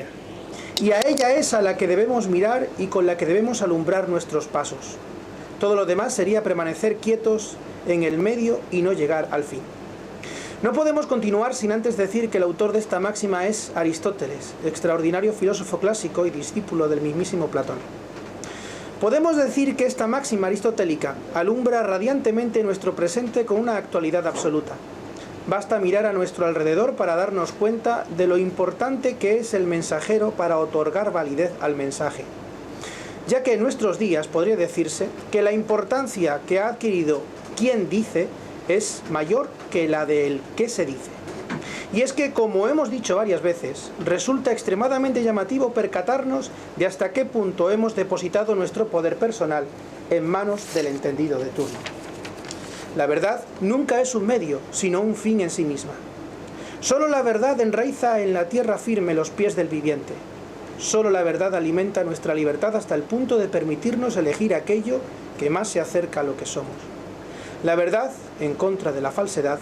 sabiduría. Y a ella es a la que debemos mirar y con la que debemos alumbrar nuestros pasos. Todo lo demás sería permanecer quietos en el medio y no llegar al fin. No podemos continuar sin antes decir que el autor de esta máxima es Aristóteles, extraordinario filósofo clásico y discípulo del mismísimo Platón. Podemos decir que esta máxima aristotélica alumbra radiantemente nuestro presente con una actualidad absoluta. Basta mirar a nuestro alrededor para darnos cuenta de lo importante que es el mensajero para otorgar validez al mensaje. Ya que en nuestros días podría decirse que la importancia que ha adquirido quien dice es mayor que la del qué se dice. Y es que, como hemos dicho varias veces, resulta extremadamente llamativo percatarnos de hasta qué punto hemos depositado nuestro poder personal en manos del entendido de turno. La verdad nunca es un medio, sino un fin en sí misma. Solo la verdad enraiza en la tierra firme los pies del viviente. Solo la verdad alimenta nuestra libertad hasta el punto de permitirnos elegir aquello que más se acerca a lo que somos. La verdad, en contra de la falsedad,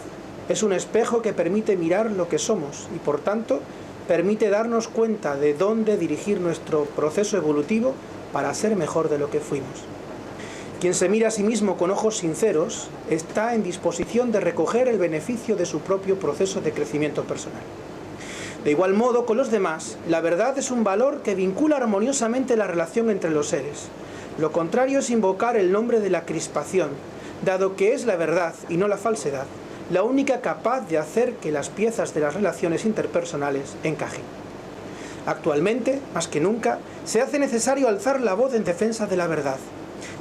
es un espejo que permite mirar lo que somos y, por tanto, permite darnos cuenta de dónde dirigir nuestro proceso evolutivo para ser mejor de lo que fuimos. Quien se mira a sí mismo con ojos sinceros está en disposición de recoger el beneficio de su propio proceso de crecimiento personal. De igual modo, con los demás, la verdad es un valor que vincula armoniosamente la relación entre los seres. Lo contrario es invocar el nombre de la crispación, dado que es la verdad y no la falsedad la única capaz de hacer que las piezas de las relaciones interpersonales encajen. Actualmente, más que nunca, se hace necesario alzar la voz en defensa de la verdad.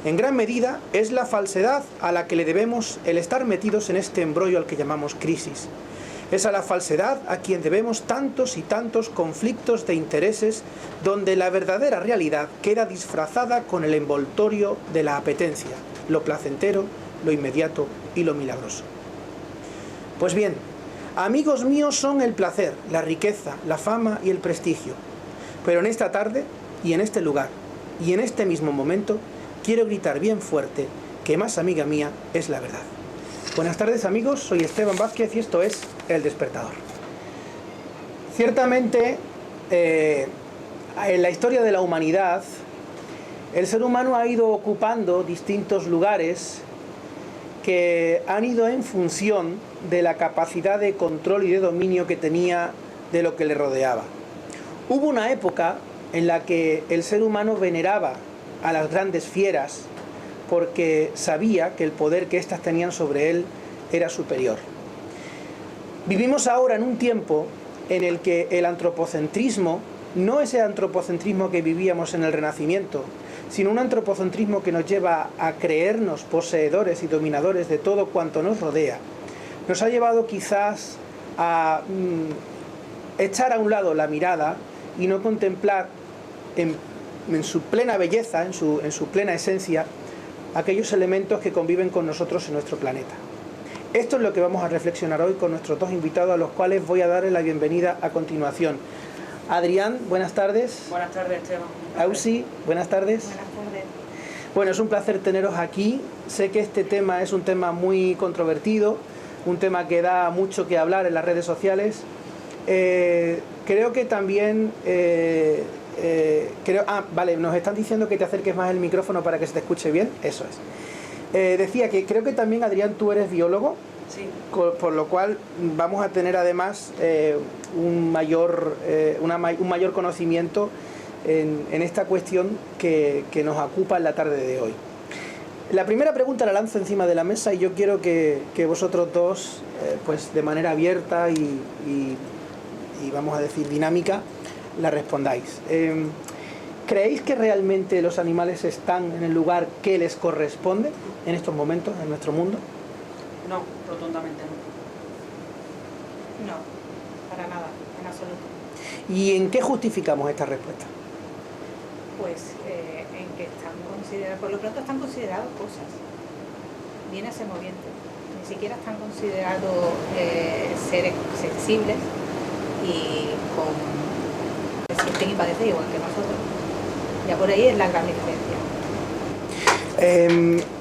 En gran medida, es la falsedad a la que le debemos el estar metidos en este embrollo al que llamamos crisis. Es a la falsedad a quien debemos tantos y tantos conflictos de intereses donde la verdadera realidad queda disfrazada con el envoltorio de la apetencia, lo placentero, lo inmediato y lo milagroso. Pues bien, amigos míos son el placer, la riqueza, la fama y el prestigio. Pero en esta tarde, y en este lugar, y en este mismo momento, quiero gritar bien fuerte que más amiga mía es la verdad. Buenas tardes, amigos, soy Esteban Vázquez y esto es El Despertador. Ciertamente, en la historia de la humanidad, el ser humano ha ido ocupando distintos lugares que han ido en función de la capacidad de control y de dominio que tenía de lo que le rodeaba. Hubo una época en la que el ser humano veneraba a las grandes fieras porque sabía que el poder que éstas tenían sobre él era superior. Vivimos ahora en un tiempo en el que el antropocentrismo no es el antropocentrismo que vivíamos en el Renacimiento, sino un antropocentrismo que nos lleva a creernos poseedores y dominadores de todo cuanto nos rodea. Nos ha llevado quizás a echar a un lado la mirada y no contemplar en su plena belleza, en su plena esencia, aquellos elementos que conviven con nosotros en nuestro planeta. Esto es lo que vamos a reflexionar hoy con nuestros dos invitados, a los cuales voy a darle la bienvenida a continuación. Adrián, buenas tardes. Buenas tardes, Esteban. Ausi, buenas tardes. Buenas tardes. Bueno, es un placer teneros aquí. Sé que este tema es un tema muy controvertido, un tema que da mucho que hablar en las redes sociales. Creo que también... vale, nos están diciendo que te acerques más el micrófono para que se te escuche bien. Eso es. Decía que creo que también, Adrián, tú eres biólogo. Sí. Por lo cual vamos a tener además un mayor conocimiento en esta cuestión que nos ocupa en la tarde de hoy. La primera pregunta la lanzo encima de la mesa y yo quiero que vosotros dos, pues de manera abierta y vamos a decir dinámica, la respondáis. ¿Creéis que realmente los animales están en el lugar que les corresponde en estos momentos, en nuestro mundo? No, rotundamente no. No, para nada, en absoluto. ¿Y en qué justificamos esta respuesta? Pues en que están considerados, por lo pronto están considerados cosas, bienes semovientes. Ni siquiera están considerados seres sensibles y que sienten y padecen igual que nosotros. Ya por ahí es la gran diferencia.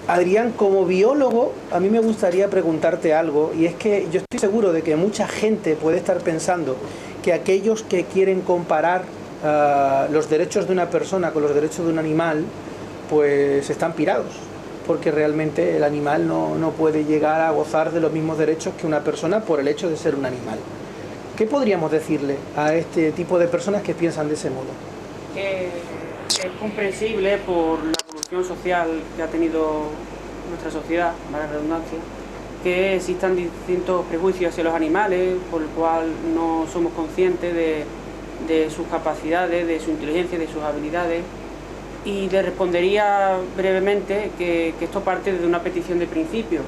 Adrián, como biólogo, a mí me gustaría preguntarte algo, y es que yo estoy seguro de que mucha gente puede estar pensando que aquellos que quieren comparar los derechos de una persona con los derechos de un animal pues están pirados, porque realmente el animal no puede llegar a gozar de los mismos derechos que una persona por el hecho de ser un animal. ¿Qué podríamos decirle a este tipo de personas que piensan de ese modo? Que es comprensible por la evolución social que ha tenido nuestra sociedad, para la redundancia, que existan distintos prejuicios hacia los animales, por el cual no somos conscientes de sus capacidades, de su inteligencia, de sus habilidades. Y le respondería brevemente que esto parte de una petición de principio,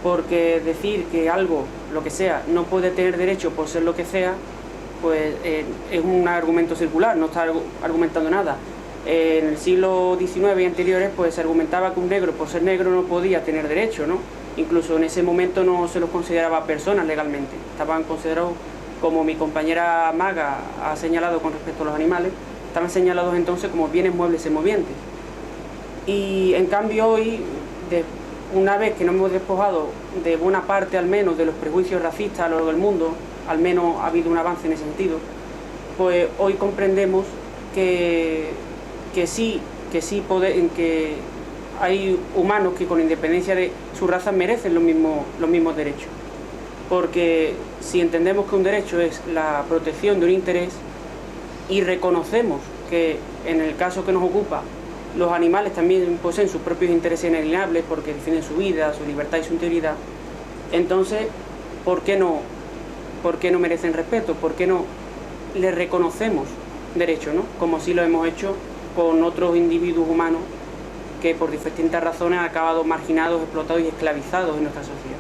porque decir que algo, lo que sea, no puede tener derecho por ser lo que sea, pues es un argumento circular, no está argumentando nada. En el siglo XIX y anteriores pues se argumentaba que un negro por ser negro no podía tener derecho, ¿no? Incluso en ese momento no se los consideraba personas legalmente, estaban considerados, como mi compañera Maga ha señalado con respecto a los animales, estaban señalados entonces como bienes muebles y movientes. Y en cambio hoy, una vez que nos hemos despojado de buena parte al menos de los prejuicios racistas a lo largo del mundo, al menos ha habido un avance en ese sentido, pues hoy comprendemos que hay humanos que con independencia de su raza merecen los mismos derechos. Porque si entendemos que un derecho es la protección de un interés y reconocemos que en el caso que nos ocupa los animales también poseen sus propios intereses inalienables porque defienden su vida, su libertad y su integridad, entonces ¿por qué no merecen respeto? ¿Por qué no les reconocemos derechos, ¿no? Como sí lo hemos hecho con otros individuos humanos que por distintas razones han acabado marginados, explotados y esclavizados en nuestra sociedad.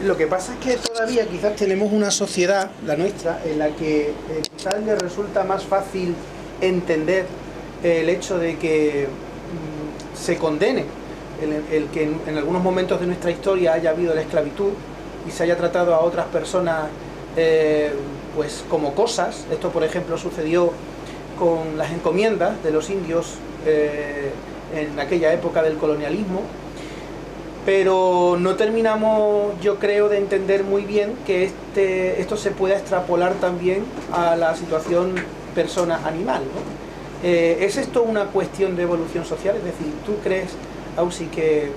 Lo que pasa es que todavía quizás tenemos una sociedad, la nuestra, en la que quizás le resulta más fácil entender el hecho de que se condene el que en algunos momentos de nuestra historia haya habido la esclavitud y se haya tratado a otras personas pues como cosas. Esto, por ejemplo, sucedió con las encomiendas de los indios en aquella época del colonialismo, pero no terminamos, yo creo, de entender muy bien que esto se pueda extrapolar también a la situación persona-animal, ¿no? ¿Es esto una cuestión de evolución social? Es decir, ¿tú crees, Ausi, que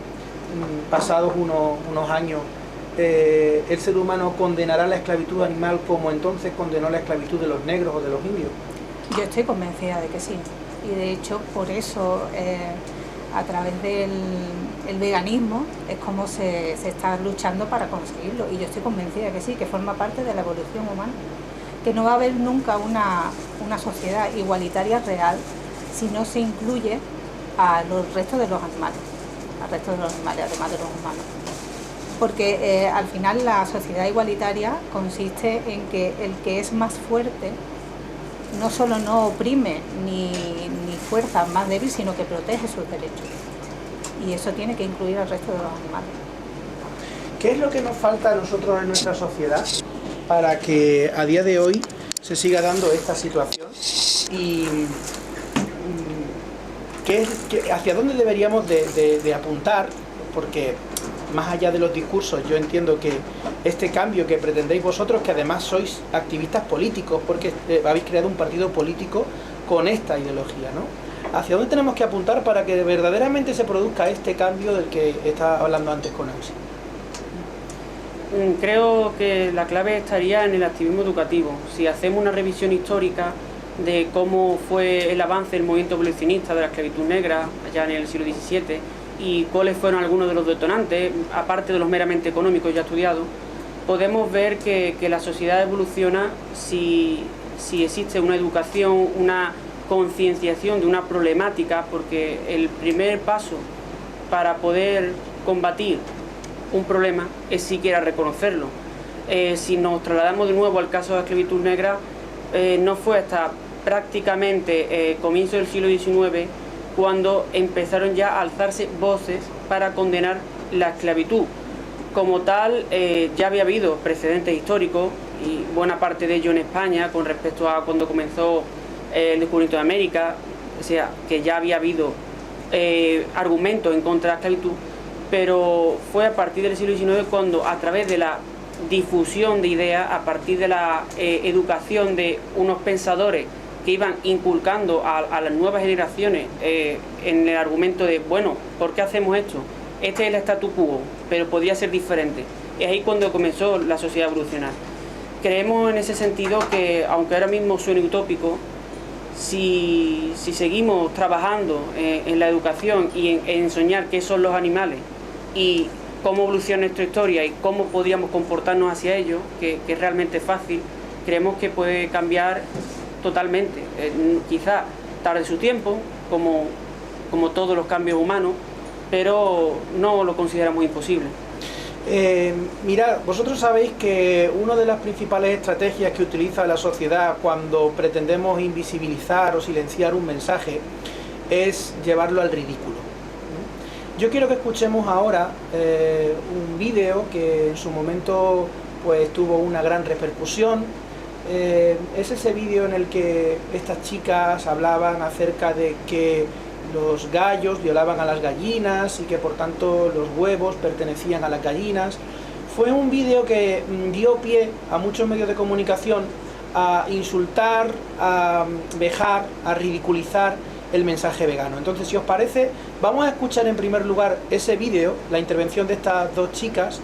pasados unos años el ser humano condenará la esclavitud animal como entonces condenó la esclavitud de los negros o de los indios? Yo estoy convencida de que sí, y de hecho por eso a través del veganismo es como se está luchando para conseguirlo, y yo estoy convencida de que sí, que forma parte de la evolución humana, que no va a haber nunca una sociedad igualitaria real si no se incluye a los restos de los animales, además de los humanos. Porque al final la sociedad igualitaria consiste en que el que es más fuerte no solo no oprime ni fuerza al más débil, sino que protege sus derechos. Y eso tiene que incluir al resto de los animales. ¿Qué es lo que nos falta a nosotros en nuestra sociedad para que a día de hoy se siga dando esta situación? ¿Y hacia dónde deberíamos de apuntar? Porque más allá de los discursos, yo entiendo que este cambio que pretendéis vosotros, que además sois activistas políticos, porque habéis creado un partido político con esta ideología, ¿no? ¿Hacia dónde tenemos que apuntar para que verdaderamente se produzca este cambio del que estaba hablando antes con Ausi? Creo que la clave estaría en el activismo educativo. Si hacemos una revisión histórica de cómo fue el avance del movimiento abolicionista de la esclavitud negra allá en el siglo XVII y cuáles fueron algunos de los detonantes, aparte de los meramente económicos ya estudiados, podemos ver que la sociedad evoluciona si existe una educación, una concienciación de una problemática, porque el primer paso para poder combatir un problema es siquiera reconocerlo. Si nos trasladamos de nuevo al caso de la esclavitud negra, no fue hasta prácticamente comienzo del siglo XIX cuando empezaron ya a alzarse voces para condenar la esclavitud. Como tal, ya había habido precedentes históricos, y buena parte de ello en España, con respecto a cuando comenzó el descubrimiento de América, o sea, que ya había habido argumentos en contra de la esclavitud, pero fue a partir del siglo XIX cuando, a través de la difusión de ideas, a partir de la educación de unos pensadores que iban inculcando a las nuevas generaciones en el argumento de, bueno, ¿por qué hacemos esto? Este es el statu quo, pero podría ser diferente. Es ahí cuando comenzó la sociedad a evolucionar. Creemos en ese sentido que, aunque ahora mismo suene utópico, si seguimos trabajando en la educación y en soñar qué son los animales y cómo evoluciona nuestra historia y cómo podríamos comportarnos hacia ellos, que es realmente fácil, creemos que puede cambiar totalmente. Quizá tarde su tiempo, como todos los cambios humanos, pero no lo consideramos imposible. Mirad, vosotros sabéis que una de las principales estrategias que utiliza la sociedad cuando pretendemos invisibilizar o silenciar un mensaje es llevarlo al ridículo. Yo quiero que escuchemos ahora un vídeo que en su momento pues tuvo una gran repercusión. Es ese vídeo en el que estas chicas hablaban acerca de que los gallos violaban a las gallinas y que por tanto los huevos pertenecían a las gallinas. Fue un vídeo que dio pie a muchos medios de comunicación a insultar, a vejar, a ridiculizar el mensaje vegano. Entonces, si os parece, vamos a escuchar en primer lugar ese vídeo, la intervención de estas dos chicas,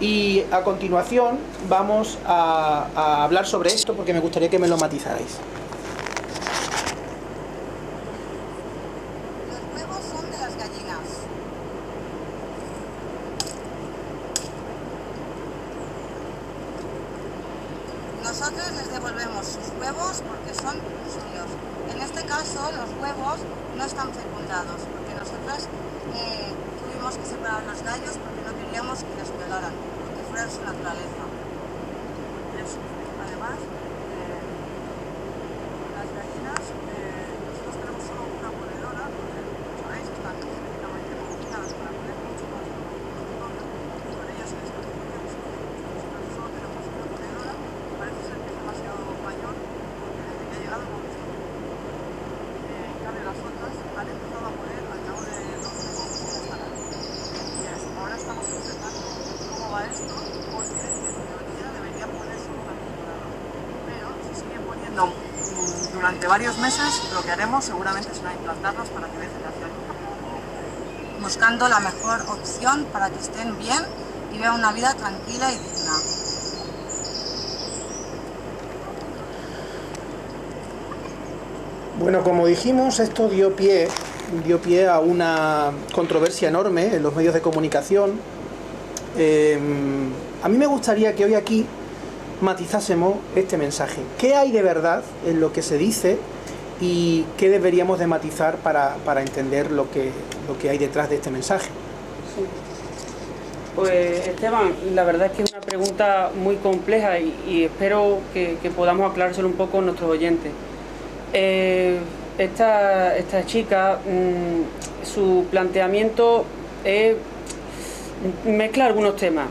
y a continuación vamos a hablar sobre esto porque me gustaría que me lo matizarais. Nosotros les devolvemos sus huevos porque son suyos. En este caso, los huevos no están fecundados, porque nosotros tuvimos que separar los gallos porque no queríamos que les violaran, porque fuera su naturaleza. Además, las gallinas, nosotros tenemos solo una ponedora, porque, sabéis, están genéticamente modificadas para poner mucho más de lo que con ellas se les confundimos, solo tenemos una ponedora. Parece ser que es demasiado mayor porque desde que ha llegado no hemos visto. En cambio las otras han empezado a poner al cabo de 2 meses sin estar ahí. Y ahora estamos observando cómo va esto, porque en teoría debería ponerse una temporada. Pero si siguen poniendo durante varios meses, lo que haremos seguramente será implantarlos para que dejen de hacerlo. Buscando la mejor opción para que estén bien y vean una vida tranquila y digna. Bueno, como dijimos, esto dio pie a una controversia enorme en los medios de comunicación. A mí me gustaría que hoy aquí matizásemos este mensaje. ¿Qué hay de verdad en lo que se dice y qué deberíamos de matizar para entender lo que hay detrás de este mensaje? Sí. Pues Esteban, la verdad es que es una pregunta muy compleja y espero que podamos aclarárselo un poco a nuestros oyentes. Esta chica, su planteamiento mezcla algunos temas,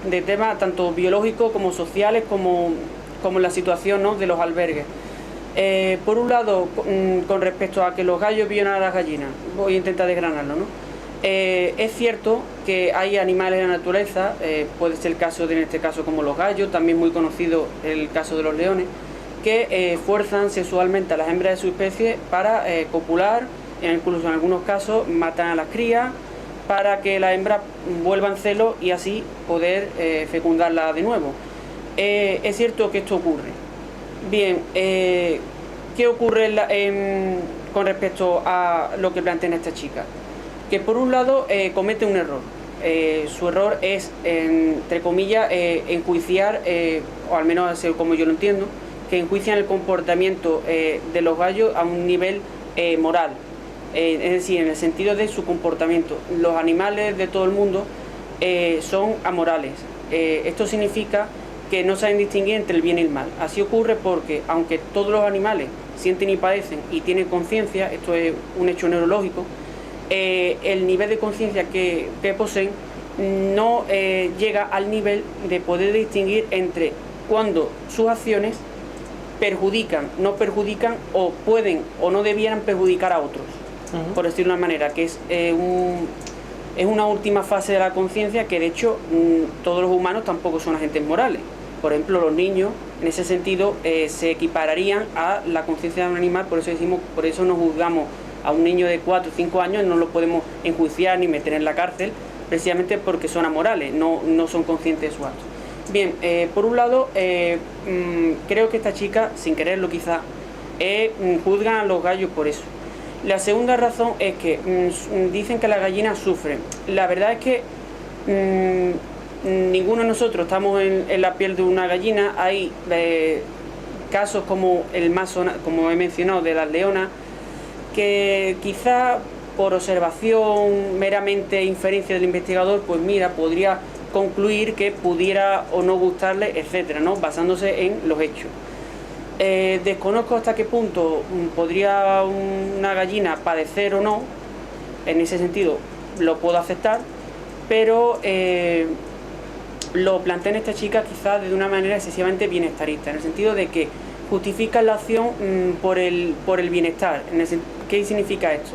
de temas tanto biológicos como sociales, como la situación, ¿no?, de los albergues. Por un lado, con respecto a que los gallos violan a las gallinas, voy a intentar desgranarlo, ¿no? Es cierto que hay animales en la naturaleza, puede ser el caso en este caso como los gallos, también muy conocido el caso de los leones, que fuerzan sexualmente a las hembras de su especie para copular, incluso en algunos casos matan a las crías para que las hembras vuelvan celo y así poder fecundarla de nuevo. Es cierto que esto ocurre. Bien, ¿qué ocurre con respecto a lo que plantea esta chica? Que por un lado comete un error. Su error es, entre comillas, enjuiciar, o al menos como yo lo entiendo, que enjuician el comportamiento de los gallos a un nivel moral, es decir, en el sentido de su comportamiento. Los animales de todo el mundo son amorales. Esto significa que no saben distinguir entre el bien y el mal. Así ocurre porque, aunque todos los animales sienten y padecen y tienen conciencia, esto es un hecho neurológico, el nivel de conciencia que poseen no llega al nivel de poder distinguir entre cuando sus acciones perjudican, no perjudican o pueden o no debieran perjudicar a otros, por decirlo de una manera, que es una última fase de la conciencia que de hecho todos los humanos tampoco son agentes morales. Por ejemplo, los niños En ese sentido, se equipararían a la conciencia de un animal, por eso no juzgamos a un niño de 4 o 5 años, no lo podemos enjuiciar ni meter en la cárcel, precisamente porque son amorales, no son conscientes de su acto. Bien, por un lado, creo que esta chica, sin quererlo quizá, juzgan a los gallos por eso. La segunda razón es que dicen que las gallinas sufren. La verdad es que ninguno de nosotros estamos en la piel de una gallina. Hay casos como el más como he mencionado, de las leonas, que quizá por observación, meramente inferencia del investigador, pues mira, podría concluir que pudiera o no gustarle, etcétera, ¿no? Basándose en los hechos. Desconozco hasta qué punto podría una gallina padecer o no. En ese sentido lo puedo aceptar, pero lo plantea en esta chica quizás de una manera excesivamente bienestarista, en el sentido de que justifican la acción por el bienestar. ¿Qué significa esto?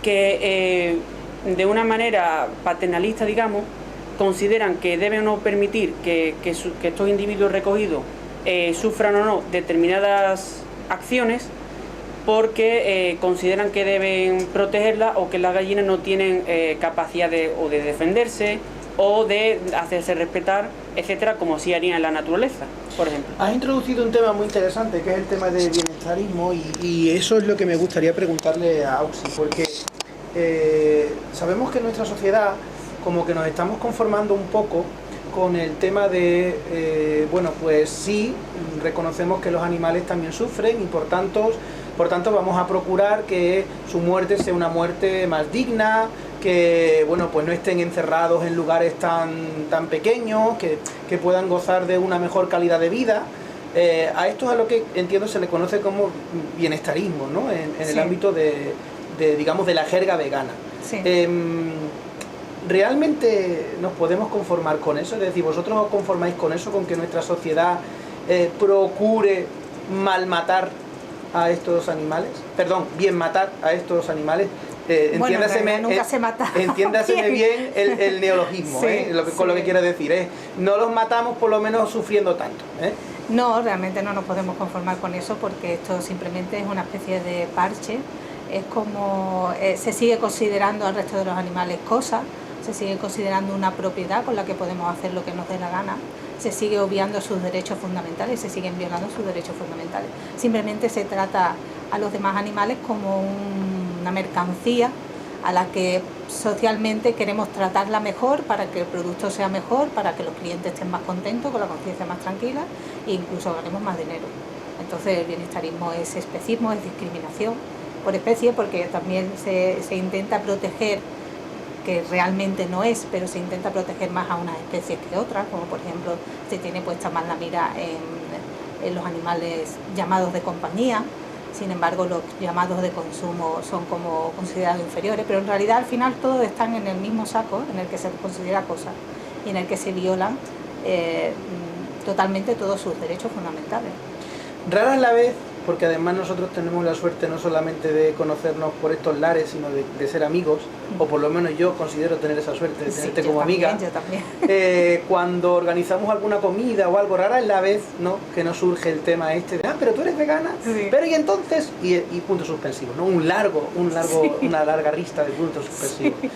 Que de una manera paternalista, digamos, consideran que deben o no permitir que estos individuos recogidos sufran o no determinadas acciones, porque consideran que deben protegerlas, o que las gallinas no tienen capacidad de defenderse o de hacerse respetar, etcétera, como sí harían en la naturaleza, por ejemplo. Has introducido un tema muy interesante, que es el tema del bienestarismo, y eso es lo que me gustaría preguntarle a Auxi, porque sabemos que en nuestra sociedad como que nos estamos conformando un poco con el tema de, bueno, pues sí, reconocemos que los animales también sufren, y por tanto vamos a procurar que su muerte sea una muerte más digna, que, bueno, pues no estén encerrados en lugares tan pequeños, que puedan gozar de una mejor calidad de vida. A esto es a lo que entiendo se le conoce como bienestarismo, ¿no? En el ámbito de, digamos, de la jerga vegana. Sí. ¿Realmente nos podemos conformar con eso? Es decir, ¿vosotros os conformáis con eso, con que nuestra sociedad procure malmatar a estos animales? Perdón, bien matar a estos animales. Entiéndaseme, nunca se mata. Entiéndaseme bien el neologismo, sí, con lo que quiero decir. No los matamos por lo menos sufriendo tanto. No, realmente no nos podemos conformar con eso, porque esto simplemente es una especie de parche. Es como se sigue considerando al resto de los animales cosas, se sigue considerando una propiedad con la que podemos hacer lo que nos dé la gana, se sigue obviando sus derechos fundamentales, se siguen violando sus derechos fundamentales. Simplemente se trata a los demás animales como una mercancía a la que socialmente queremos tratarla mejor, para que el producto sea mejor, para que los clientes estén más contentos, con la conciencia más tranquila, e incluso ganemos más dinero. Entonces el bienestarismo es especismo, es discriminación por especie, porque también se intenta proteger, que realmente no es, pero se intenta proteger más a unas especies que otras, como por ejemplo se tiene puesta más la mira en los animales llamados de compañía. Sin embargo, los llamados de consumo son como considerados inferiores, pero en realidad al final todos están en el mismo saco, en el que se considera cosa y en el que se violan totalmente todos sus derechos fundamentales. Rara es la vez, porque además nosotros tenemos la suerte no solamente de conocernos por estos lares, sino de ser amigos, o por lo menos yo considero tener esa suerte de tenerte como amiga. Yo también. Cuando organizamos alguna comida o algo, rara es la vez, ¿no?, que nos surge el tema este de, pero tú eres vegana, sí. Pero y entonces, y punto suspensivo, ¿no? Sí. Una larga lista de puntos suspensivos. Sí.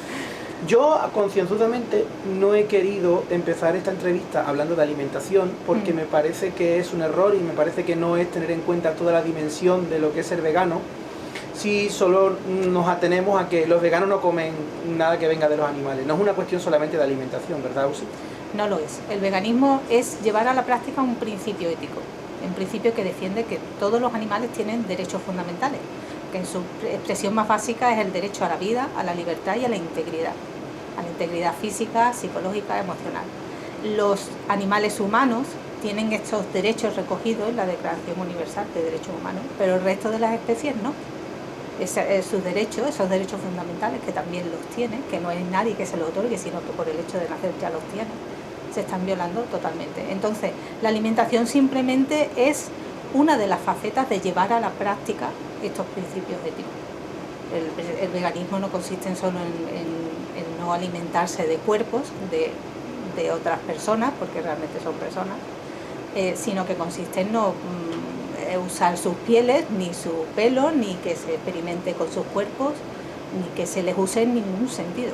Yo concienzudamente no he querido empezar esta entrevista hablando de alimentación, porque me parece que es un error, y me parece que no es tener en cuenta toda la dimensión de lo que es ser vegano, si solo nos atenemos a que los veganos no comen nada que venga de los animales. No es una cuestión solamente de alimentación, ¿verdad, Auxi? No lo es. El veganismo es llevar a la práctica un principio ético, un principio que defiende que todos los animales tienen derechos fundamentales, que en su expresión más básica es el derecho a la vida, a la libertad y a la integridad física, psicológica, emocional. Los animales humanos tienen estos derechos recogidos en la Declaración Universal de Derechos Humanos, pero el resto de las especies no. Esos derechos fundamentales, que también los tienen, que no es nadie que se los otorgue, sino que por el hecho de nacer ya los tienen, se están violando totalmente. Entonces, la alimentación simplemente es una de las facetas de llevar a la práctica estos principios éticos. El veganismo no consiste solo en no alimentarse de cuerpos de otras personas, porque realmente son personas, sino que consiste en no usar sus pieles, ni sus pelos, ni que se experimente con sus cuerpos, ni que se les use en ningún sentido.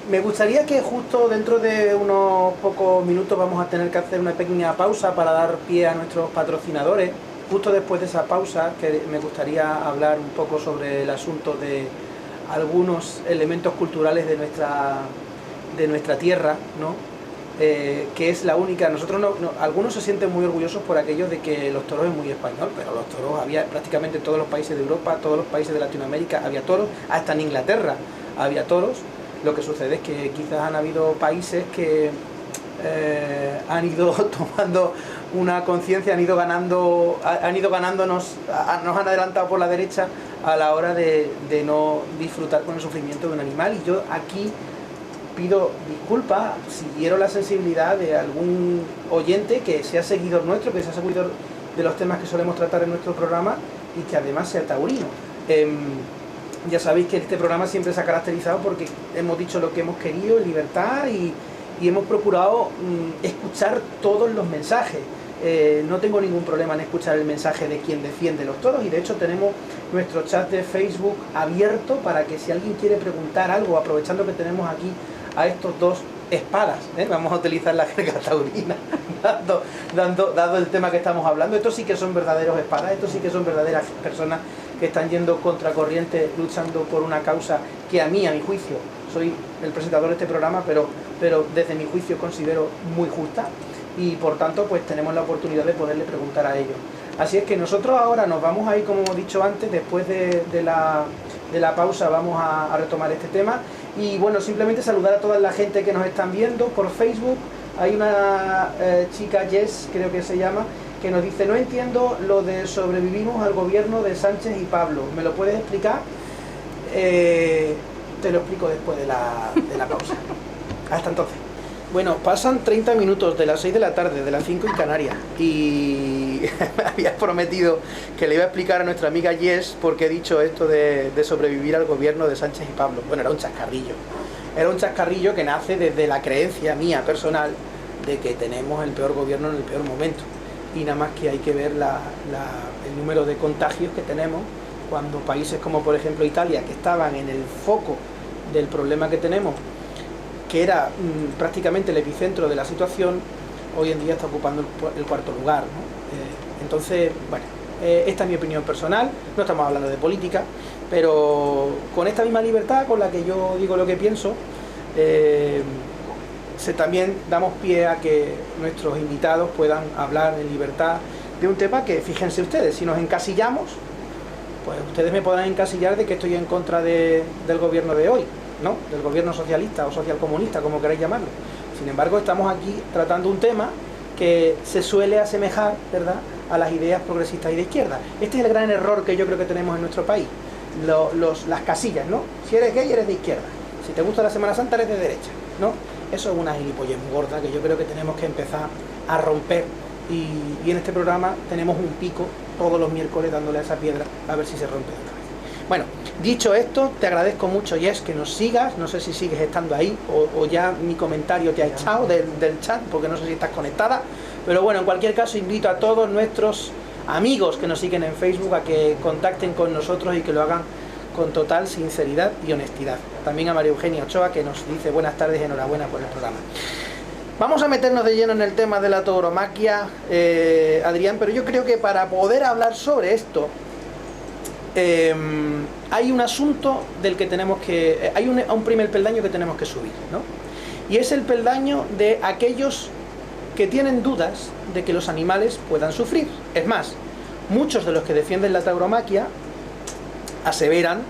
Me gustaría que justo dentro de unos pocos minutos vamos a tener que hacer una pequeña pausa para dar pie a nuestros patrocinadores. Justo después de esa pausa, que me gustaría hablar un poco sobre el asunto de algunos elementos culturales de nuestra tierra, ¿no? Que es la única. Nosotros algunos se sienten muy orgullosos por aquello de que los toros es muy español, pero los toros había prácticamente en todos los países de Europa, todos los países de Latinoamérica había toros, hasta en Inglaterra había toros. Lo que sucede es que quizás han habido países que han ido tomando una conciencia, han ido ganándonos, nos han adelantado por la derecha a la hora de no disfrutar con el sufrimiento de un animal. Y yo aquí pido disculpas si hiero la sensibilidad de algún oyente que sea seguidor nuestro, que sea seguidor de los temas que solemos tratar en nuestro programa y que además sea taurino. Ya sabéis que este programa siempre se ha caracterizado porque hemos dicho lo que hemos querido en libertad y hemos procurado escuchar todos los mensajes. No tengo ningún problema en escuchar el mensaje de quien defiende los toros, y de hecho tenemos nuestro chat de Facebook abierto para que si alguien quiere preguntar algo, aprovechando que tenemos aquí a estos dos espadas, vamos a utilizar la jerga taurina, dado el tema que estamos hablando. Estos sí que son verdaderos espadas, estos sí que son verdaderas personas que están yendo contracorriente, luchando por una causa que a mi juicio, soy el presentador de este programa, pero desde mi juicio considero muy justa, y por tanto pues tenemos la oportunidad de poderle preguntar a ellos. Así es que nosotros ahora nos vamos a ir, como hemos dicho antes, después de la pausa vamos a retomar este tema. Y bueno, simplemente saludar a toda la gente que nos están viendo por Facebook. Hay una chica, Jess, creo que se llama, que nos dice: no entiendo lo de sobrevivimos al gobierno de Sánchez y Pablo. ¿Me lo puedes explicar? Te lo explico después de la pausa. Hasta entonces. Bueno, pasan 30 minutos de las 6 de la tarde, de las 5 en Canarias, y me había prometido que le iba a explicar a nuestra amiga Jess por qué he dicho esto de sobrevivir al gobierno de Sánchez y Pablo. Bueno, era un chascarrillo. Era un chascarrillo que nace desde la creencia mía personal de que tenemos el peor gobierno en el peor momento. Y nada más que hay que ver el número de contagios que tenemos, cuando países como por ejemplo Italia, que estaban en el foco del problema que tenemos, que era prácticamente el epicentro de la situación, hoy en día está ocupando el cuarto lugar, ¿no? Entonces, bueno, esta es mi opinión personal, no estamos hablando de política, pero con esta misma libertad con la que yo digo lo que pienso, también damos pie a que nuestros invitados puedan hablar en libertad de un tema que, fíjense ustedes, si nos encasillamos, pues ustedes me podrán encasillar de que estoy en contra del gobierno de hoy, ¿no? Del gobierno socialista o socialcomunista, como queráis llamarlo. Sin embargo, estamos aquí tratando un tema que se suele asemejar, ¿verdad?, a las ideas progresistas y de izquierda. Este es el gran error que yo creo que tenemos en nuestro país, las casillas, ¿no? Si eres gay, eres de izquierda. Si te gusta la Semana Santa, eres de derecha, ¿no? Eso es una gilipollez muy gorda que yo creo que tenemos que empezar a romper, y en este programa tenemos un pico todos los miércoles dándole a esa piedra a ver si se rompe otra vez. Bueno, dicho esto, te agradezco mucho, Jess, que nos sigas. No sé si sigues estando ahí o ya mi comentario te ha echado del chat, porque no sé si estás conectada, pero bueno, en cualquier caso invito a todos nuestros amigos que nos siguen en Facebook a que contacten con nosotros y que lo hagan con total sinceridad y honestidad. También a María Eugenia Ochoa, que nos dice buenas tardes y enhorabuena por el programa. Vamos a meternos de lleno en el tema de la tauromaquia, Adrián, pero yo creo que para poder hablar sobre esto hay un asunto del que tenemos que... hay un primer peldaño que tenemos que subir, ¿no? Y es el peldaño de aquellos que tienen dudas de que los animales puedan sufrir. Es más, muchos de los que defienden la tauromaquia aseveran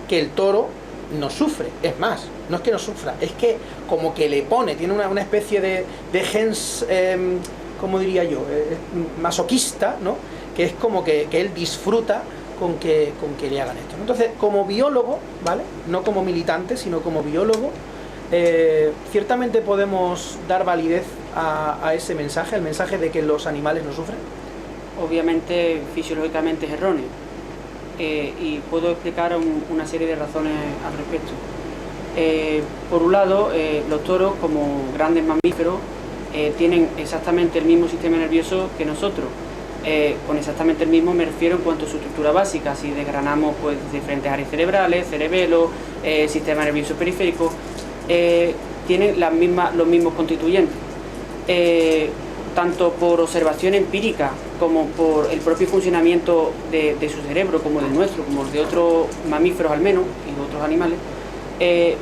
que el toro no sufre. Es más, no es que no sufra, es que como que le pone, tiene una especie de gens, ¿cómo diría yo? Masoquista, ¿no? Que es como que él disfruta con que le hagan esto, ¿no? Entonces, como biólogo, ¿vale?, no como militante, sino como biólogo, ciertamente podemos dar validez a ese mensaje, el mensaje de que los animales no sufren. Obviamente, fisiológicamente es erróneo, y puedo explicar una serie de razones al respecto. Por un lado, los toros, como grandes mamíferos, tienen exactamente el mismo sistema nervioso que nosotros. Con exactamente el mismo me refiero en cuanto a su estructura básica. Si desgranamos pues diferentes áreas cerebrales, cerebelo, sistema nervioso periférico, tienen los mismos constituyentes. Tanto por observación empírica como por el propio funcionamiento de su cerebro, como del nuestro, como de otros mamíferos al menos, y de otros animales,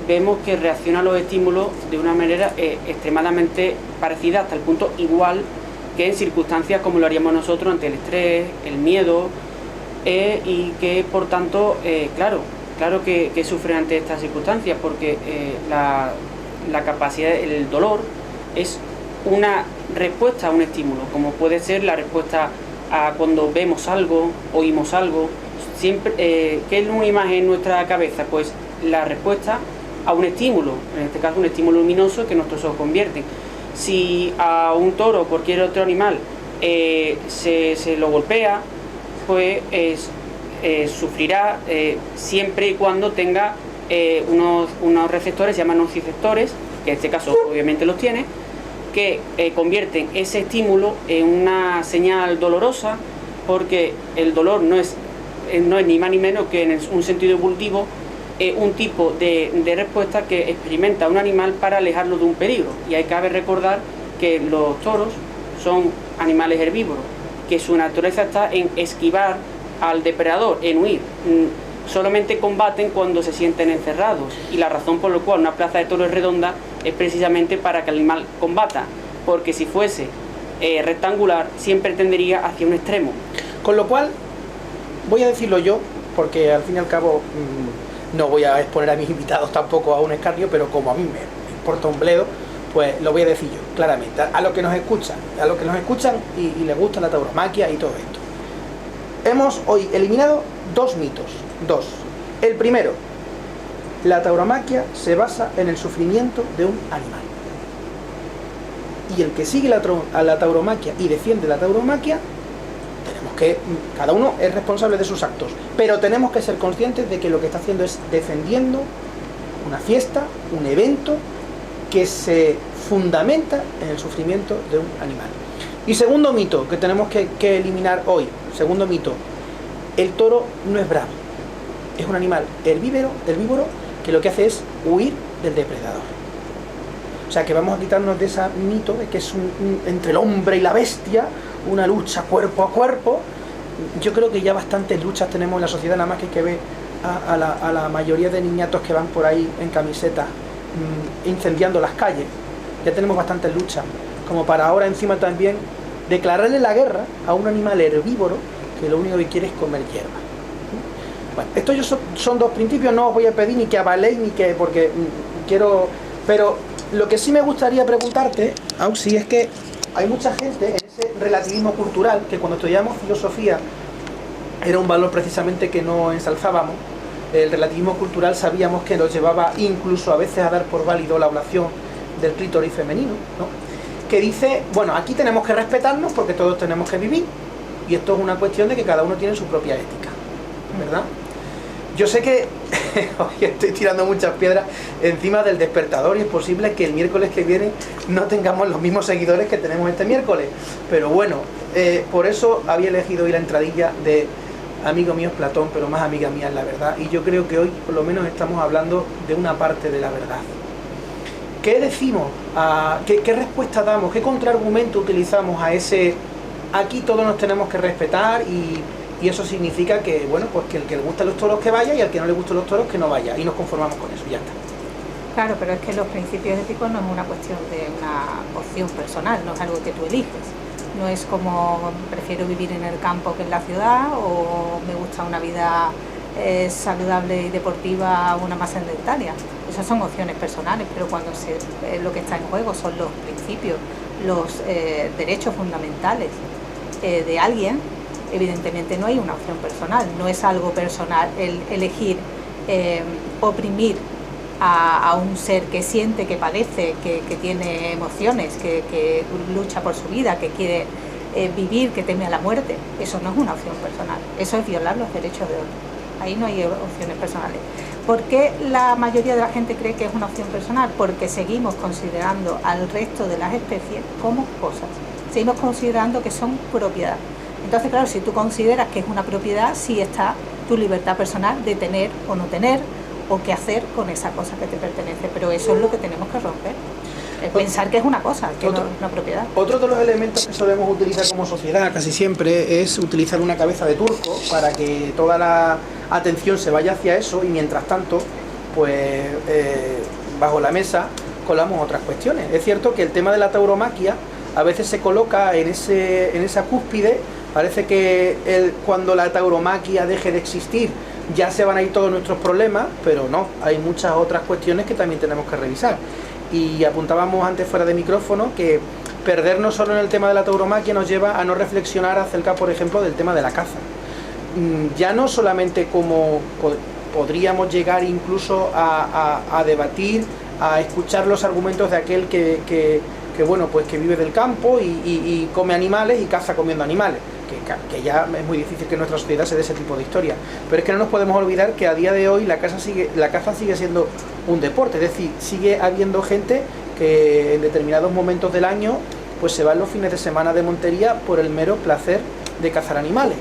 vemos que reacciona a los estímulos de una manera extremadamente parecida, hasta el punto igual que en circunstancias como lo haríamos nosotros ante el estrés, el miedo, y que por tanto, claro que sufren ante estas circunstancias, porque la capacidad, el dolor es una respuesta a un estímulo, como puede ser la respuesta a cuando vemos algo, oímos algo. Siempre, ¿qué es una imagen en nuestra cabeza? Pues la respuesta a un estímulo, en este caso un estímulo luminoso que nuestros ojos convierten. Si a un toro o cualquier otro animal se lo golpea, pues sufrirá siempre y cuando tenga unos receptores, se llaman nociceptores, que en este caso obviamente los tiene, que convierten ese estímulo en una señal dolorosa, porque el dolor no es ni más ni menos que en un sentido evolutivo un tipo de respuesta que experimenta un animal para alejarlo de un peligro. Y hay que recordar que los toros son animales herbívoros, que su naturaleza está en esquivar al depredador, en huir. Solamente combaten cuando se sienten encerrados, y la razón por la cual una plaza de toros es redonda es precisamente para que el animal combata, porque si fuese rectangular siempre tendería hacia un extremo. Con lo cual, voy a decirlo yo, porque al fin y al cabo no voy a exponer a mis invitados tampoco a un escarnio, pero como a mí me importa un bledo, pues lo voy a decir yo claramente a los que nos escuchan, y les gusta la tauromaquia y todo esto. Hemos hoy eliminado dos mitos. El primero: la tauromaquia se basa en el sufrimiento de un animal. Y el que sigue a la tauromaquia y defiende la tauromaquia, tenemos que, cada uno es responsable de sus actos, pero tenemos que ser conscientes de que lo que está haciendo es defendiendo una fiesta, un evento que se fundamenta en el sufrimiento de un animal. Y segundo mito que tenemos que eliminar hoy, segundo mito: el toro no es bravo, es un animal herbívoro que lo que hace es huir del depredador. O sea que vamos a quitarnos de ese mito de que es entre el hombre y la bestia, una lucha cuerpo a cuerpo. Yo creo que ya bastantes luchas tenemos en la sociedad, nada más que hay que ver a la mayoría de niñatos que van por ahí en camisetas incendiando las calles. Ya tenemos bastantes luchas, como para ahora encima también declararle la guerra a un animal herbívoro que lo único que quiere es comer hierba. Bueno, estos son dos principios, no os voy a pedir ni que avaléis ni que, porque quiero, pero lo que sí me gustaría preguntarte, Auxi, es que hay mucha gente en ese relativismo cultural, que cuando estudiamos filosofía era un valor precisamente que no ensalzábamos. El relativismo cultural sabíamos que nos llevaba incluso a veces a dar por válido la ablación del clítoris femenino, ¿no? Que dice, bueno, aquí tenemos que respetarnos porque todos tenemos que vivir, y esto es una cuestión de que cada uno tiene su propia ética, ¿verdad? Yo sé que hoy estoy tirando muchas piedras encima del despertador, y es posible que el miércoles que viene no tengamos los mismos seguidores que tenemos este miércoles, pero bueno, por eso había elegido hoy la entradilla de amigo mío es Platón, pero más amiga mía es la verdad, y yo creo que hoy por lo menos estamos hablando de una parte de la verdad. ¿Qué decimos? ¿Qué respuesta damos? ¿Qué contraargumento utilizamos a ese aquí todos nos tenemos que respetar y eso significa que, bueno, pues que el que le gustan los toros que vaya y al que no le gustan los toros que no vaya, y nos conformamos con eso, ya está? Claro, pero es que los principios éticos no es una cuestión de una opción personal, no es algo que tú eliges. No es como prefiero vivir en el campo que en la ciudad, o me gusta una vida saludable y deportiva a una más sedentaria. Esas son opciones personales, pero cuando lo que está en juego son los principios, los derechos fundamentales de alguien, evidentemente no hay una opción personal, no es algo personal el elegir oprimir a un ser que siente, que padece, que tiene emociones, que lucha por su vida, que quiere vivir, que teme a la muerte. Eso no es una opción personal, eso es violar los derechos de otro. ahí no hay opciones personales. ¿Por qué la mayoría de la gente cree que es una opción personal? Porque seguimos considerando al resto de las especies como cosas, seguimos considerando que son propiedad. Entonces, claro, si tú consideras que es una propiedad, sí está tu libertad personal de tener o no tener, o qué hacer con esa cosa que te pertenece, pero eso es lo que tenemos que romper. Pensar que es una cosa, que no es una propiedad. Otro de los elementos que solemos utilizar como sociedad casi siempre es utilizar una cabeza de turco para que toda la atención se vaya hacia eso y mientras tanto, pues bajo la mesa colamos otras cuestiones. Es cierto que el tema de la tauromaquia a veces se coloca en esa cúspide, parece que cuando la tauromaquia deje de existir ya se van a ir todos nuestros problemas, pero no, hay muchas otras cuestiones que también tenemos que revisar. Y apuntábamos antes fuera de micrófono que perdernos solo en el tema de la tauromaquia nos lleva a no reflexionar acerca, por ejemplo, del tema de la caza. Ya no solamente como podríamos llegar incluso a debatir, a escuchar los argumentos de aquel que bueno, pues que vive del campo y come animales y caza comiendo animales, que ya es muy difícil que nuestra sociedad se dé ese tipo de historia. Pero es que no nos podemos olvidar que a día de hoy la caza sigue siendo un deporte, es decir, sigue habiendo gente que en determinados momentos del año pues se va en los fines de semana de montería por el mero placer de cazar animales.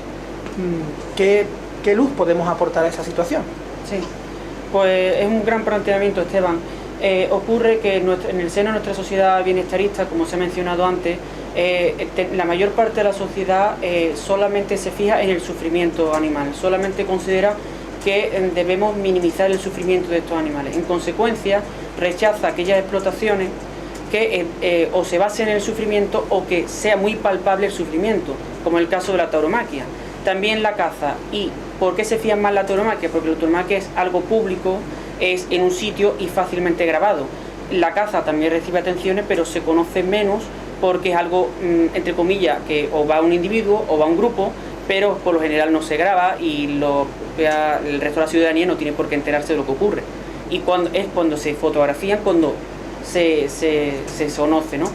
¿Qué luz podemos aportar a esa situación? Sí, pues es un gran planteamiento, Esteban. Ocurre que en el seno de nuestra sociedad bienestarista, como se ha mencionado antes, la mayor parte de la sociedad solamente se fija en el sufrimiento animal, solamente considera que debemos minimizar el sufrimiento de estos animales. En consecuencia, rechaza aquellas explotaciones que o se basen en el sufrimiento o que sea muy palpable el sufrimiento, como el caso de la tauromaquia. También la caza. ¿Y por qué se fía más la tauromaquia? Porque la tauromaquia es algo público, es en un sitio y fácilmente grabado. La caza también recibe atenciones, pero se conoce menos porque es algo, entre comillas, que o va un individuo o va un grupo, pero por lo general no se graba y el resto de la ciudadanía no tiene por qué enterarse de lo que ocurre. Y cuando se fotografían, cuando se conoce, ¿no?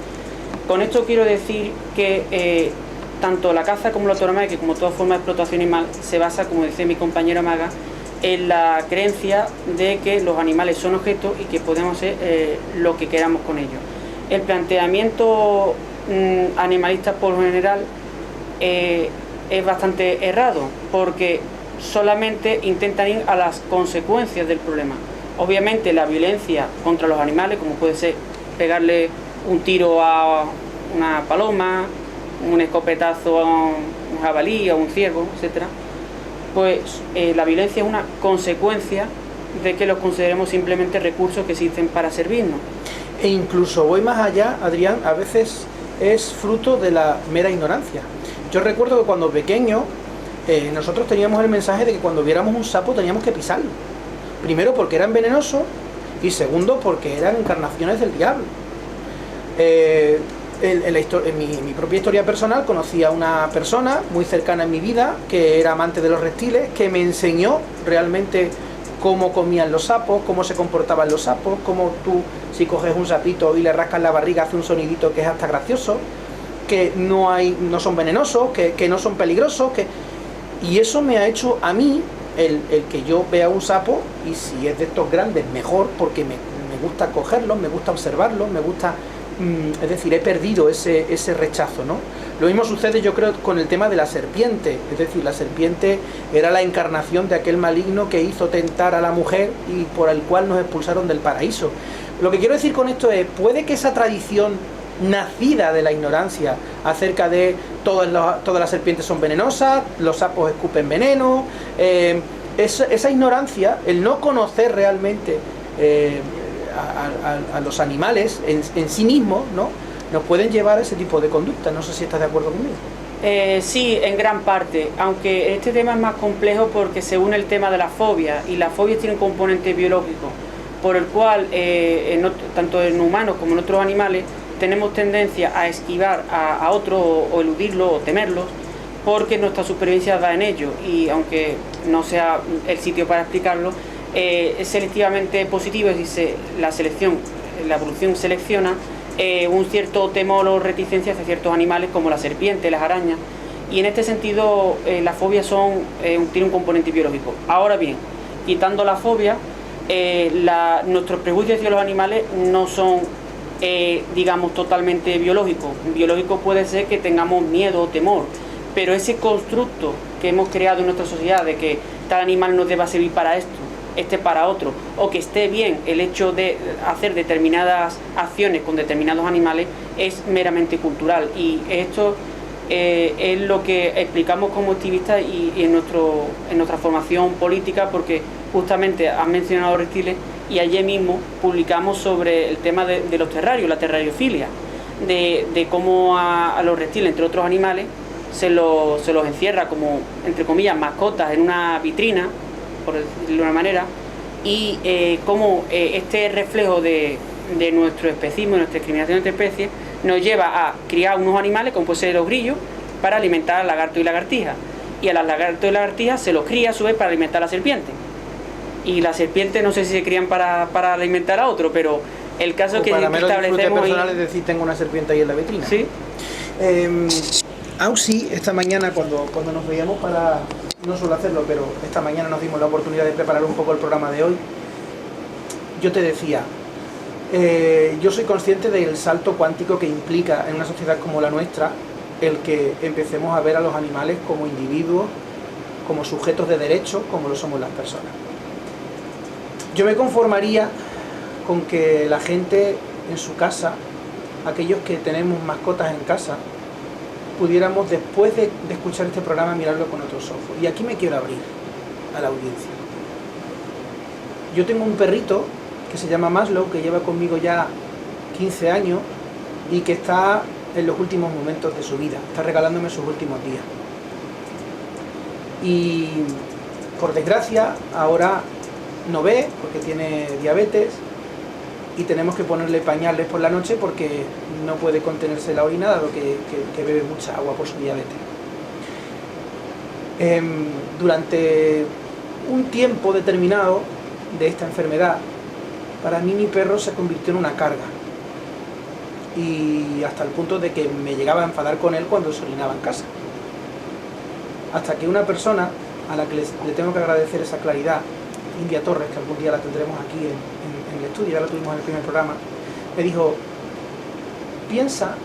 Con esto quiero decir que tanto la caza como la tauromaquia, como toda forma de explotación animal, se basa, como dice mi compañera Maga, en la creencia de que los animales son objetos y que podemos hacer lo que queramos con ellos. El planteamiento animalista por lo general es bastante errado, porque solamente intentan ir a las consecuencias del problema. Obviamente la violencia contra los animales, como puede ser pegarle un tiro a una paloma, un escopetazo a un jabalí, a un ciervo, etcétera, pues la violencia es una consecuencia de que los consideremos simplemente recursos que existen para servirnos. E incluso voy más allá, Adrián, a veces es fruto de la mera ignorancia. Yo recuerdo que cuando pequeño nosotros teníamos el mensaje de que cuando viéramos un sapo teníamos que pisarlo. Primero porque eran venenosos y segundo porque eran encarnaciones del diablo. En mi propia historia personal conocí a una persona muy cercana en mi vida que era amante de los reptiles, que me enseñó realmente cómo comían los sapos, cómo se comportaban los sapos, cómo tú, si coges un sapito y le rascas la barriga, hace un sonidito que es hasta gracioso, que no son venenosos, que no son peligrosos, y eso me ha hecho a mí el que yo vea un sapo, y si es de estos grandes mejor, porque me gusta cogerlos, me gusta observarlos, me gusta, es decir, he perdido ese rechazo, ¿no? Lo mismo sucede, yo creo, con el tema de la serpiente, es decir, la serpiente era la encarnación de aquel maligno que hizo tentar a la mujer y por el cual nos expulsaron del paraíso. Lo que quiero decir con esto es, puede que esa tradición nacida de la ignorancia acerca de todas las serpientes son venenosas, los sapos escupen veneno, esa ignorancia, el no conocer realmente a los animales en sí mismos, ¿no?, nos pueden llevar a ese tipo de conducta. No sé si estás de acuerdo conmigo. Sí, en gran parte, aunque este tema es más complejo porque se une el tema de la fobia, y las fobias tienen un componente biológico, por el cual, tanto en humanos como en otros animales, tenemos tendencia a esquivar a otros o eludirlos o temerlos, porque nuestra supervivencia da en ello, y aunque no sea el sitio para explicarlo, es selectivamente positivo, es decir, la evolución selecciona un cierto temor o reticencia hacia ciertos animales como la serpiente, las arañas, Y en este sentido las fobias tienen un componente biológico. Ahora bien, quitando la fobia, nuestros prejuicios hacia los animales no son, digamos, totalmente biológicos. Biológico puede ser que tengamos miedo o temor, pero ese constructo que hemos creado en nuestra sociedad de que tal animal nos deba servir para esto, este para otro, o que esté bien el hecho de hacer determinadas acciones con determinados animales, es meramente cultural. Y esto es lo que explicamos como activistas y en nuestra formación política, porque justamente han mencionado reptiles y ayer mismo publicamos sobre el tema de los terrarios, la terrariofilia, de cómo a los reptiles, entre otros animales, se los encierra como, entre comillas, mascotas en una vitrina, por decirlo de una manera, y cómo este reflejo de nuestro especismo, nuestra discriminación entre especies, nos lleva a criar unos animales, como puede ser los grillos, para alimentar al lagarto y lagartija. Y a las lagartos y lagartijas se los cría a su vez para alimentar a la serpiente. Y las serpientes no sé si se crían para alimentar a otro, pero el caso o que para meros disfrutes establecemos personales, es decir, tengo una serpiente ahí en la vitrina. Sí. Ausi, esta mañana cuando nos veíamos para, no suelo hacerlo, pero esta mañana nos dimos la oportunidad de preparar un poco el programa de hoy, yo te decía, yo soy consciente del salto cuántico que implica en una sociedad como la nuestra el que empecemos a ver a los animales como individuos, como sujetos de derecho, como lo somos las personas. Yo me conformaría con que la gente en su casa, aquellos que tenemos mascotas en casa, pudiéramos, después de escuchar este programa, mirarlo con otros ojos. Y aquí me quiero abrir a la audiencia. Yo tengo un perrito que se llama Maslow, que lleva conmigo ya 15 años y que está en los últimos momentos de su vida, está regalándome sus últimos días. Y por desgracia ahora no ve porque tiene diabetes y tenemos que ponerle pañales por la noche porque no puede contenerse la orina, dado que bebe mucha agua por su diabetes. Durante un tiempo determinado de esta enfermedad, para mí mi perro se convirtió en una carga, y hasta el punto de que me llegaba a enfadar con él cuando se orinaba en casa. Hasta que una persona a la que le tengo que agradecer esa claridad, India Torres, que algún día la tendremos aquí en el estudio, ya la tuvimos en el primer programa, me dijo: piensa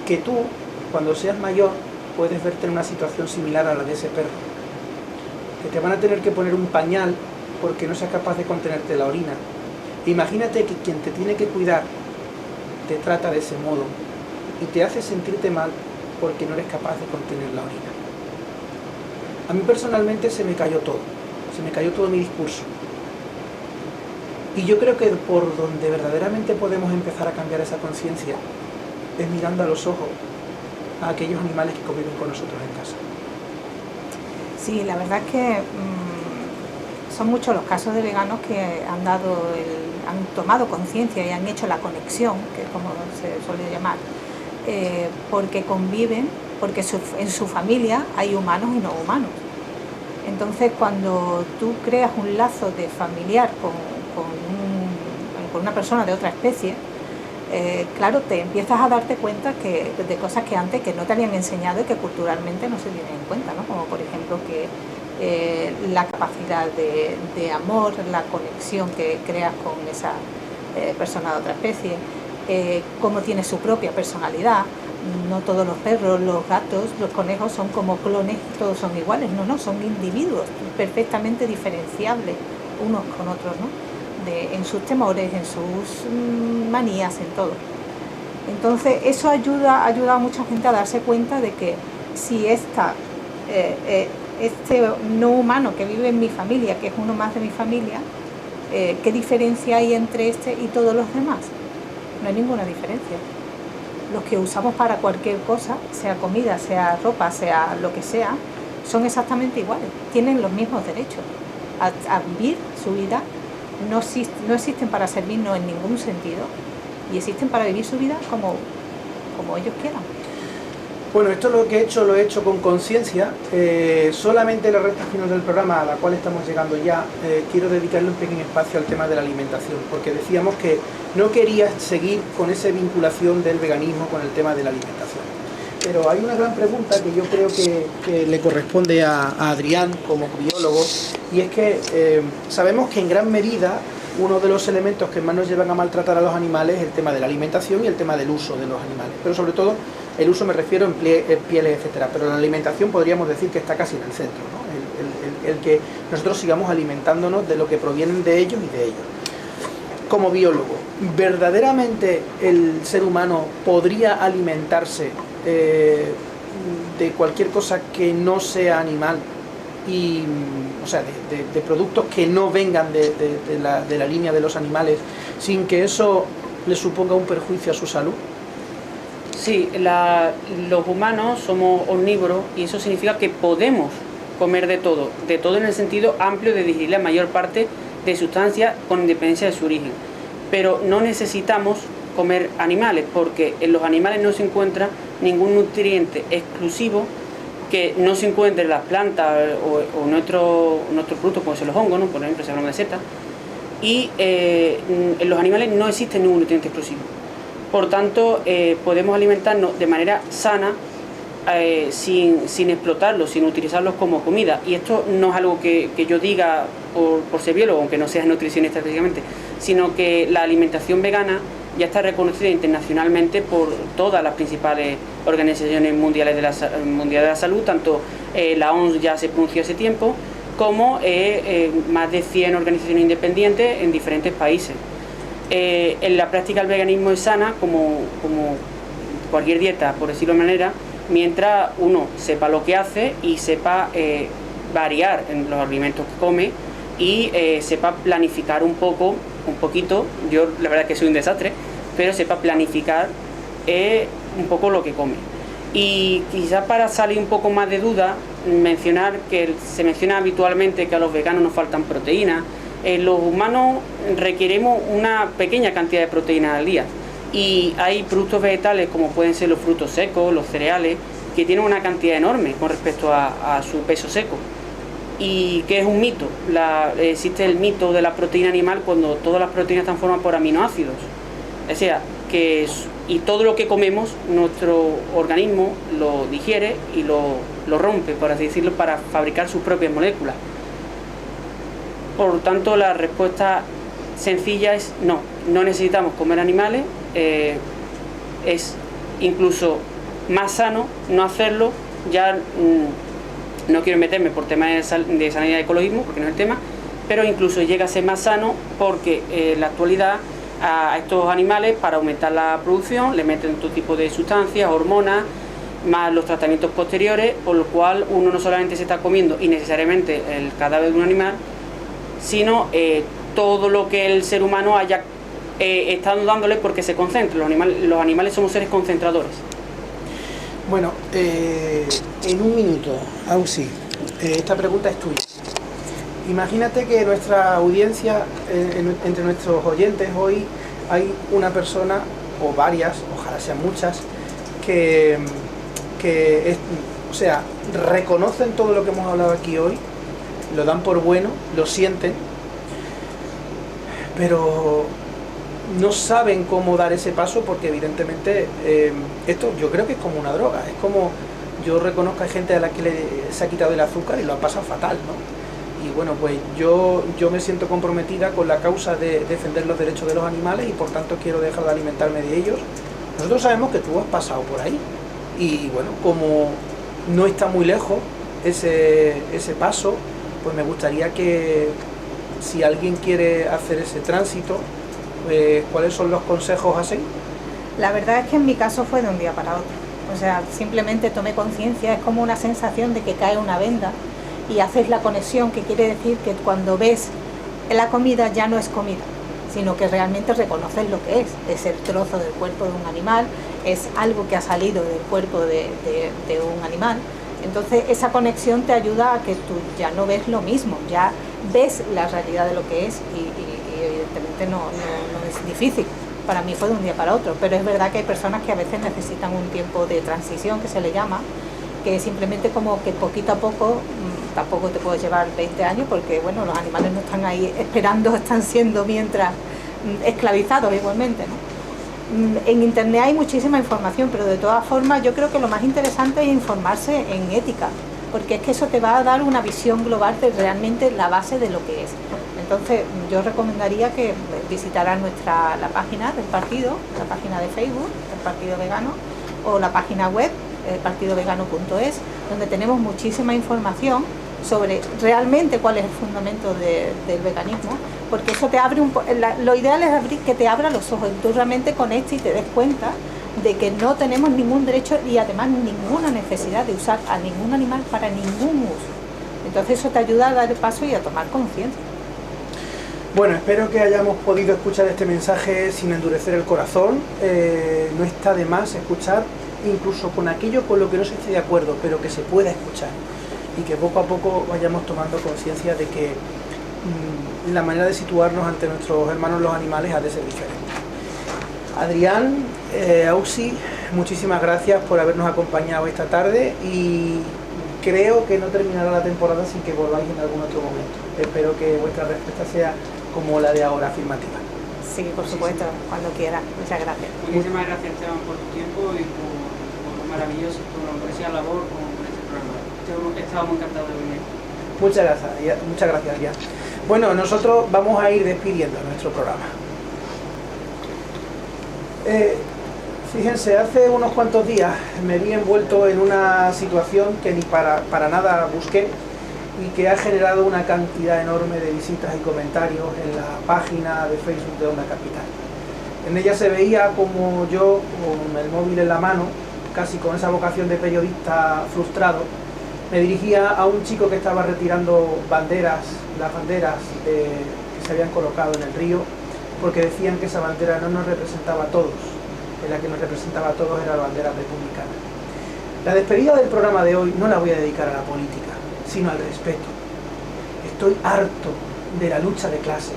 que tú, cuando seas mayor, puedes verte en una situación similar a la de ese perro, que te van a tener que poner un pañal porque no seas capaz de contenerte la orina. Imagínate que quien te tiene que cuidar te trata de ese modo y te hace sentirte mal porque no eres capaz de contener la orina. A mí personalmente se me cayó todo mi discurso. Y yo creo que por donde verdaderamente podemos empezar a cambiar esa conciencia es mirando a los ojos a aquellos animales que conviven con nosotros en casa. Sí, la verdad es que son muchos los casos de veganos que han tomado conciencia y han hecho la conexión, que es como se suele llamar, porque conviven, porque en su familia hay humanos y no humanos. Entonces, cuando tú creas un lazo de familiar con una persona de otra especie, claro, te empiezas a darte cuenta de cosas que antes que no te habían enseñado y que culturalmente no se tienen en cuenta, ¿no? Como por ejemplo que la capacidad de amor, la conexión que creas con esa persona de otra especie, cómo tiene su propia personalidad. No todos los perros, los gatos, los conejos son como clones, todos son iguales, no, son individuos perfectamente diferenciables unos con otros, ¿no? En sus temores, en sus manías, en todo. Entonces eso ayuda a mucha gente a darse cuenta de que si este no humano que vive en mi familia, que es uno más de mi familia, ¿qué diferencia hay entre este y todos los demás? No hay ninguna diferencia. Los que usamos para cualquier cosa, sea comida, sea ropa, sea lo que sea, son exactamente iguales, tienen los mismos derechos a vivir su vida. No existen para servirnos en ningún sentido y existen para vivir su vida como ellos quieran. Bueno, esto lo he hecho con conciencia. Solamente en la recta final del programa, a la cual estamos llegando ya, quiero dedicarle un pequeño espacio al tema de la alimentación, porque decíamos que no quería seguir con esa vinculación del veganismo con el tema de la alimentación. pero hay una gran pregunta que yo creo que le corresponde a Adrián como biólogo, y es que sabemos que en gran medida uno de los elementos que más nos llevan a maltratar a los animales es el tema de la alimentación y el tema del uso de los animales, pero sobre todo el uso me refiero en pieles, etcétera, pero la alimentación podríamos decir que está casi en el centro, ¿no? El que nosotros sigamos alimentándonos de lo que provienen de ellos y de ellos. Como biólogo, ¿verdaderamente el ser humano podría alimentarse de cualquier cosa que no sea animal? Y, o sea, de productos que no vengan de la línea de los animales, sin que eso le suponga un perjuicio a su salud. Sí, los humanos somos omnívoros y eso significa que podemos comer de todo en el sentido amplio de digerir la mayor parte de sustancias con independencia de su origen. Pero no necesitamos comer animales, porque en los animales no se encuentra ningún nutriente exclusivo que no se encuentre en las plantas o nuestros productos, como son los hongos, ¿no? Por ejemplo, si hablamos de setas. Y en los animales no existe ningún nutriente exclusivo. Por tanto, podemos alimentarnos de manera sana, sin explotarlos, sin utilizarlos como comida. Y esto no es algo que yo diga por ser biólogo, aunque no sea nutricionista específicamente, sino que la alimentación vegana ya está reconocida internacionalmente por todas las principales organizaciones mundiales de la salud, tanto la OMS ya se pronunció hace tiempo, como más de 100 organizaciones independientes en diferentes países. En la práctica el veganismo es sana como cualquier dieta, por decirlo de manera, mientras uno sepa lo que hace y sepa variar en los alimentos que come y sepa planificar un poquito, yo la verdad que soy un desastre, pero sepa planificar un poco lo que come. Y quizás para salir un poco más de duda, mencionar que se menciona habitualmente que a los veganos nos faltan proteínas. Los humanos requerimos una pequeña cantidad de proteínas al día y hay productos vegetales como pueden ser los frutos secos, los cereales, que tienen una cantidad enorme con respecto a su peso seco. ¿Y qué es un mito? Existe el mito de la proteína animal cuando todas las proteínas están formadas por aminoácidos. O sea, y todo lo que comemos, nuestro organismo lo digiere y lo rompe, por así decirlo, para fabricar sus propias moléculas. Por tanto, la respuesta sencilla es no necesitamos comer animales, es incluso más sano no hacerlo. Ya no quiero meterme por temas de sanidad y ecologismo, porque no es el tema, pero incluso llega a ser más sano porque en la actualidad a estos animales, para aumentar la producción, le meten todo tipo de sustancias, hormonas, más los tratamientos posteriores, por lo cual uno no solamente se está comiendo innecesariamente el cadáver de un animal, sino todo lo que el ser humano haya estado dándole porque se concentra. Los animales somos seres concentradores. Bueno, en un minuto, Ausi, esta pregunta es tuya. Imagínate que nuestra audiencia, entre nuestros oyentes hoy, hay una persona, o varias, ojalá sean muchas, que reconocen todo lo que hemos hablado aquí hoy, lo dan por bueno, lo sienten, pero no saben cómo dar ese paso porque evidentemente esto yo creo que es como una droga. Es como, yo reconozco que hay gente a la que se ha quitado el azúcar y lo ha pasado fatal, ¿no? Y bueno, pues yo me siento comprometida con la causa de defender los derechos de los animales y por tanto quiero dejar de alimentarme de ellos. Nosotros sabemos que tú has pasado por ahí y bueno, como no está muy lejos ese paso, pues me gustaría que si alguien quiere hacer ese tránsito, ¿cuáles son los consejos así? La verdad es que en mi caso fue de un día para otro. O sea, simplemente tomé conciencia, es como una sensación de que cae una venda y haces la conexión, que quiere decir que cuando ves la comida ya no es comida, sino que realmente reconoces lo que es el trozo del cuerpo de un animal, es algo que ha salido del cuerpo de un animal. Entonces esa conexión te ayuda a que tú ya no ves lo mismo, ya ves la realidad de lo que es y evidentemente no es difícil. Para mí fue de un día para otro, pero es verdad que hay personas que a veces necesitan un tiempo de transición, que se le llama, que simplemente como que poquito a poco, tampoco te puedes llevar 20 años porque bueno, los animales no están ahí esperando, están siendo mientras esclavizados igualmente, ¿no? En internet hay muchísima información, pero de todas formas yo creo que lo más interesante es informarse en ética, porque es que eso te va a dar una visión global de realmente la base de lo que es. Entonces yo recomendaría que visitaran la página del partido, la página de Facebook del Partido Vegano, o la página web partidovegano.es, donde tenemos muchísima información sobre realmente cuál es el fundamento del veganismo, porque eso te abre lo ideal es que te abra los ojos y tú realmente conectes y te des cuenta de que no tenemos ningún derecho y además ninguna necesidad de usar a ningún animal para ningún uso. Entonces eso te ayuda a dar el paso y a tomar conciencia. Bueno, espero que hayamos podido escuchar este mensaje sin endurecer el corazón. No está de más escuchar, incluso con aquello con lo que no se esté de acuerdo, pero que se pueda escuchar. Y que poco a poco vayamos tomando conciencia de que la manera de situarnos ante nuestros hermanos los animales ha de ser diferente. Adrián, Auxi, muchísimas gracias por habernos acompañado esta tarde y creo que no terminará la temporada sin que volváis en algún otro momento. Espero que vuestra respuesta sea como la de ahora, afirmativa. Sí, por supuesto, cuando quiera. Muchas gracias. Muchísimas gracias, Esteban, por tu tiempo y por lo maravilloso, por la preciosa labor con este programa. Estábamos encantados de venir. Muchas gracias, Adrián. Bueno, nosotros vamos a ir despidiendo nuestro programa. Fíjense, hace unos cuantos días me vi envuelto en una situación que ni para nada busqué y que ha generado una cantidad enorme de visitas y comentarios en la página de Facebook de Onda Capital. En ella se veía como yo, con el móvil en la mano, casi con esa vocación de periodista frustrado, me dirigía a un chico que estaba retirando las banderas que se habían colocado en el río, porque decían que esa bandera no nos representaba a todos, que la que nos representaba a todos era la bandera republicana. La despedida del programa de hoy no la voy a dedicar a la política, sino al respeto. Estoy harto de la lucha de clases,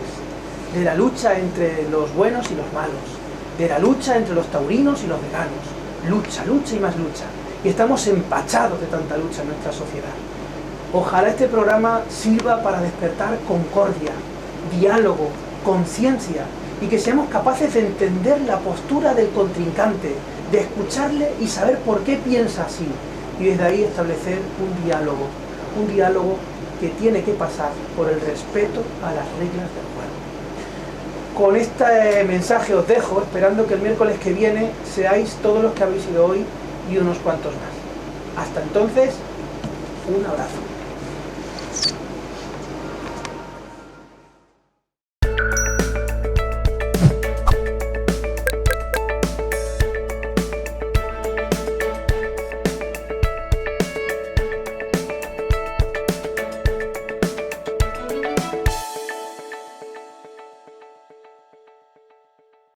de la lucha entre los buenos y los malos, de la lucha entre los taurinos y los veganos. Lucha, lucha y más lucha. Y estamos empachados de tanta lucha en nuestra sociedad. Ojalá este programa sirva para despertar concordia, diálogo, conciencia y que seamos capaces de entender la postura del contrincante, de escucharle y saber por qué piensa así y desde ahí establecer un diálogo que tiene que pasar por el respeto a las reglas del juego. Con este mensaje os dejo, esperando que el miércoles que viene seáis todos los que habéis ido hoy y unos cuantos más. Hasta entonces, un abrazo.